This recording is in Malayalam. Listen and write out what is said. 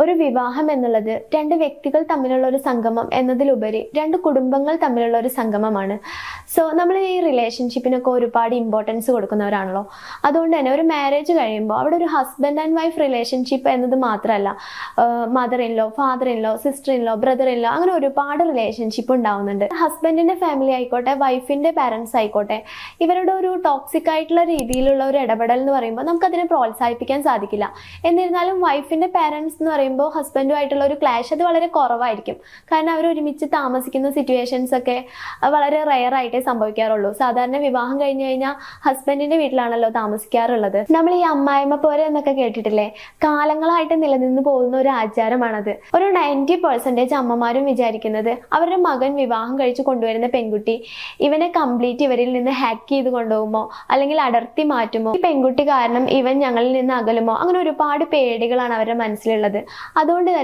ഒരു വിവാഹം എന്നുള്ളത് രണ്ട് വ്യക്തികൾ തമ്മിലുള്ള ഒരു സംഗമം എന്നതിലുപരി രണ്ട് കുടുംബങ്ങൾ തമ്മിലുള്ള ഒരു സംഗമമാണ്. സോ നമ്മൾ ഈ റിലേഷൻഷിപ്പിനൊക്കെ ഒരുപാട് ഇമ്പോർട്ടൻസ് കൊടുക്കുന്നവരാണല്ലോ. അതുകൊണ്ട് തന്നെ ഒരു മാരേജ് കഴിയുമ്പോൾ അവിടെ ഒരു ഹസ്ബൻഡ് ആൻഡ് വൈഫ് റിലേഷൻഷിപ്പ് എന്നത് മാത്രമല്ല, mother in law, father in law, sister in law, brother in law, അങ്ങനെ ഒരുപാട് റിലേഷൻഷിപ്പ് ഉണ്ടാവുന്നുണ്ട്. ഹസ്ബൻഡിന്റെ ഫാമിലി ആയിക്കോട്ടെ, വൈഫിന്റെ പാരൻസ് ആയിക്കോട്ടെ, ഇവരുടെ ഒരു ടോക്സിക് ആയിട്ടുള്ള രീതിയിലുള്ള ഒരു ഇടപെടൽ എന്ന് പറയുമ്പോൾ നമുക്കതിനെ പ്രോത്സാഹിപ്പിക്കാൻ സാധിക്കില്ല. എന്നിരുന്നാലും വൈഫിന്റെ പാരൻസ് എന്ന് പറയുമ്പോൾ ഹസ്ബൻഡുമായിട്ടുള്ള ഒരു ക്ലാഷ് അത് വളരെ കുറവായിരിക്കും. കാരണം അവർ ഒരുമിച്ച് താമസിക്കുന്ന സിറ്റുവേഷൻസ് ഒക്കെ വളരെ റെയർ ആയിട്ടേ സംഭവിക്കാറുള്ളൂ. സാധാരണ വിവാഹം കഴിഞ്ഞു കഴിഞ്ഞാൽ ഹസ്ബൻഡിന്റെ വീട്ടിലാണല്ലോ താമസിക്കാറുള്ളത്. നമ്മൾ ഈ അമ്മായിമ്മ പോരെ എന്നൊക്കെ കേട്ടിട്ടില്ലേ? കാലങ്ങളായിട്ട് നിലനിന്ന് പോകുന്ന ഒരു ആചാരമാണത്. ഒരു 90% അമ്മമാരും വിചാരിക്കുന്നത് അവരുടെ മകൻ വിവാഹം കഴിച്ച് കൊണ്ടുവരുന്ന പെൺകുട്ടി ഇവനെ കംപ്ലീറ്റ് ഇവരിൽ നിന്ന് ഹാക്ക് ചെയ്ത് കൊണ്ടുപോകുമോ, അല്ലെങ്കിൽ അടർത്തി മാറ്റുമോ, ഈ പെൺകുട്ടി കാരണം ഇവൻ ഞങ്ങളിൽ നിന്ന് അകലുമോ, അങ്ങനെ ഒരുപാട് പേടികളാണ് അവരുടെ മനസ്സിലുള്ളത്. അതുകൊണ്ട് തന്നെ